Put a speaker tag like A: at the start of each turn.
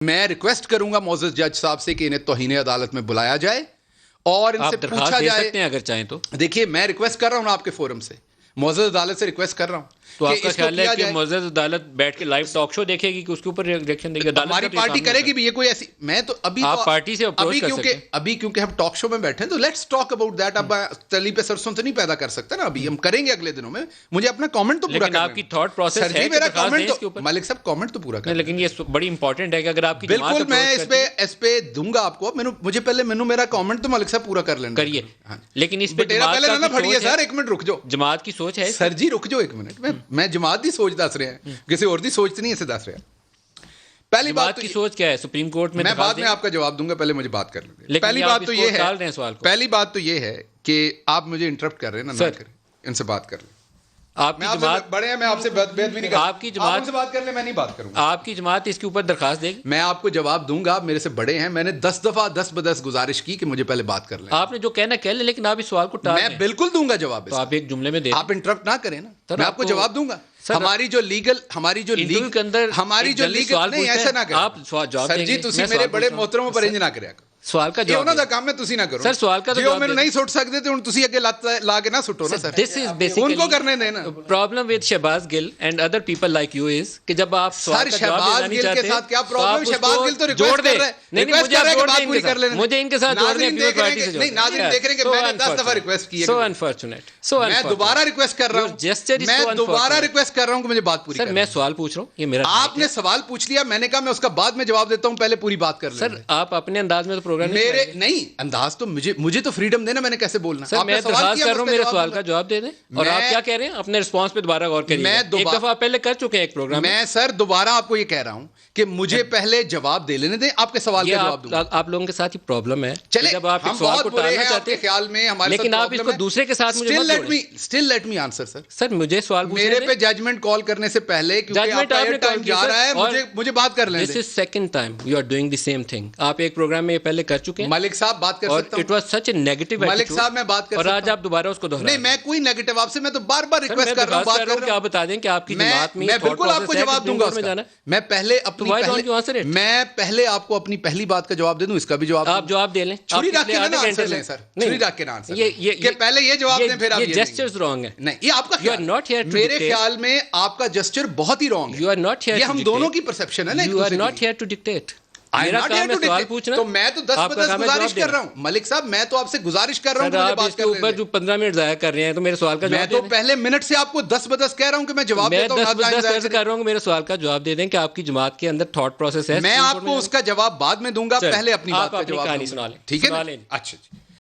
A: میں ریکویسٹ کروں گا معزز جج صاحب سے کہ انہیں توہین عدالت میں بلایا جائے اور ان سے پوچھا جائے.
B: سکتے ہیں اگر چاہیں تو.
A: دیکھیے میں ریکویسٹ کر رہا ہوں آپ کے فورم سے, معزز عدالت سے ریکویسٹ کر رہا ہوں.
B: تو آپ کا خیال ہے کہ معزز عدالت بیٹھ کے لائیو ٹاک شو دیکھے گی کہ اس کے اوپر ریئیکشن دے گی؟
A: ہماری پارٹی کرے گی بھی یہ کوئی ایسی, میں تو ابھی
B: آپ پارٹی سے اپروچ کر سکتے ہیں.
A: ابھی کیونکہ ہم ٹاک شو میں بیٹھے ہیں تو لیٹس ٹاک اباؤٹ دیٹ. اب تلی پہ سرسوں تو نہیں پیدا کر سکتا نا, ابھی ہم کریں گے اگلے دنوں میں. مجھے اپنا کامنٹ تو پورا کرنا ہے.
B: آپ کی تھاٹ پروسیس ہے
A: میرا کامنٹ تو مالک صاحب کامنٹ تو پورا کرنا ہے.
B: لیکن یہ بڑی امپورٹنٹ ہے کہ اگر آپ کی
A: بالکل میں اس پہ دوں گا آپ کو. مجھے پہلے میرا کامنٹ تو مالک صاحب پورا کر لینا
B: کریے. لیکن اس پہ
A: پہلے نہ پھڑیے سر, ایک منٹ رک جاؤ.
B: جماعت کی سوچ ہے
A: سر جی, رک جاؤ ایک منٹ. میں جماعت دی سوچ دس رہے ہیں, کسی اور دی سوچ نہیں ایسے دس رہے ہیں. پہلی بات
B: کی سوچ کیا ہے سپریم کورٹ میں
A: بعد میں آپ کا جواب دوں گا, پہلے مجھے بات کر لیں. پہلی بات تو یہ ہے کہ آپ مجھے انٹرپٹ کر رہے ہیں نا, نہ کریں, ان سے بات کر لیں.
B: آپ کی جماعت
A: بڑے ہیں, میں آپ سے بات بھی نہیں کرتا.
B: آپ کی جماعت
A: سے بات کر لیں, میں نہیں بات کروں گا.
B: آپ کی جماعت اس کے اوپر درخواست دے گی.
A: میں آپ کو جواب دوں گا, آپ میرے سے بڑے ہیں. میں نے 10 دفعہ 10 بدس گزارش کی کہ مجھے پہلے بات کر لیں.
B: آپ نے جو کہنا کہہ لیں, لیکن آپ اس سوال کو ٹال
A: میں بالکل دوں گا جواب.
B: آپ ایک جملے میں دیں,
A: آپ انٹرپٹ نہ کریں نا, میں آپ کو جواب دوں گا. ہماری جو لیگل
B: کے اندر
A: نہیں ایسا نہ کریں.
B: آپ جواب
A: سر جی تسی میرے بڑے محترم پر انج نہ کریا کرو.
B: سوال کا جواب
A: دا کام ہے, تسی نہ کرو
B: سر. سوال کا
A: جو میں نہیں سٹ سکتے تے ہن تسی اگے لا کے نہ سٹو نا سر.
B: دس از بیسیکلی
A: ان کو کرنے دیں نا.
B: Problem with Shahbaz Gill and other people like you is کہ جب آپ
A: سر شہباز گل کے ساتھ کیا پرابلم؟ شہباز گل تو ریکویسٹ کر رہا ہے, ریکویسٹ کر رہا ہے کہ بات پوری کر لینا.
B: مجھے ان کے ساتھ جوڑنے ہیں پیپل پارٹی سے.
A: نہیں ناظرین دیکھ رہے ہیں کہ میں نے 10 دفعہ ریکویسٹ کی ہے.
B: سو انفارچونیٹ, سو
A: میں دوبارہ ریکویسٹ کر رہا ہوں, میں دوبارہ ریکویسٹ کر رہا ہوں کہ مجھے بات پوری
B: کریں. سر میں سوال پوچھ رہا ہوں, یہ میرا.
A: آپ نے سوال پوچھ لیا, میں نے کہا میں اس کا بعد میں جواب دیتا ہوں, پہلے پوری بات کر لیں.
B: سر آپ اپنے انداز میں تو پروگرام
A: میرے نہیں انداز تو مجھے تو فریڈم دینا, میں نے کیسے بولنا.
B: سر میں درخواست کر رہا ہوں میرے سوال کا جواب دے دیں. اور آپ کیا کہہ رہے ہیں اپنے رسپانس پہ دوبارہ غور کریے. ایک دفعہ پہلے کر چکے ہیں ایک پروگرام.
A: میں سر دوبارہ آپ کو یہ کہہ رہا ہوں کہ مجھے پہلے جواب دے لینے دیں, آپ کے سوال کا جواب دوں.
B: آپ لوگوں کے ساتھ یہ پرابلم ہے
A: جب آپ سوال کو ٹالنا چاہتے ہیں خیال میں ہمارے,
B: لیکن آپ اس کو دوسرے کے ساتھ
A: اسٹل لیٹ می آنسر.
B: سر مجھے سوال
A: میرے پہ ججمنٹ کال کرنے سے پہلے ٹائم جا رہا ہے, مجھے بات کر لیں.
B: This is second time you are doing the same thing. آپ ایک پروگرام میں پہلے کر چکے ہیں.
A: ملک صاحب بات کر سکتا ہوں.
B: It was such a negative.
A: Malik صاحب میں بات کر
B: اور آج آپ دوبارہ اس کو دہرا.
A: نہیں میں کوئی نیگیٹو آپ سے, میں تو بار بار ریکویسٹ کر رہا ہوں, بات کر رہا ہوں.
B: آپ بتا دیں کہ آپ کی جماعت میں
A: بالکل آپ کو جواب دوں گا. میں پہلے آپ کو اپنی پہلی بات کا جواب دے دوں, اس کا بھی جواب
B: آپ جواب دے لیں.
A: چھری رکھ کے نا آنسر لیں سر, چھری رکھ کے نا آنسر کہ پہلے یہ جواب دیں پھر آپ
B: یہ جسچرز رانگ ہے.
A: نہیں یہ آپ کا خیال, میرے خیال میں آپ کا جسچر بہت ہی رانگ ہے.
B: یو آر ناٹ ہیئر,
A: یہ ہم دونوں کی پرسپشن ہے نا.
B: You are not here to dictate. میرا کام ہے سوال پوچھنا.
A: تو میں تو 10 بدس گزارش کر رہا ہوں. ملک صاحب میں تو آپ سے گزارش کر رہا ہوں کہ مجھے بات کرنے دیں.
B: جو 15 منٹ ضائع کر رہے ہیں تو میرے سوال کا جواب دے دیں.
A: میں تو پہلے منٹ سے آپ کو 10 بدس کہہ رہا ہوں کہ میں جواب دیتا ہوں.
B: میں 10 بدس کر رہا ہوں کہ میرے سوال کا جواب دے دیں کہ آپ کی جماعت کے اندر تھاٹ پروسیس ہے.
A: میں آپ کو اس کا جواب بعد میں دوں گا, پہلے اپنی بات کا جواب.
B: کہانی سنا لیں.
A: ٹھیک ہے, اچھا.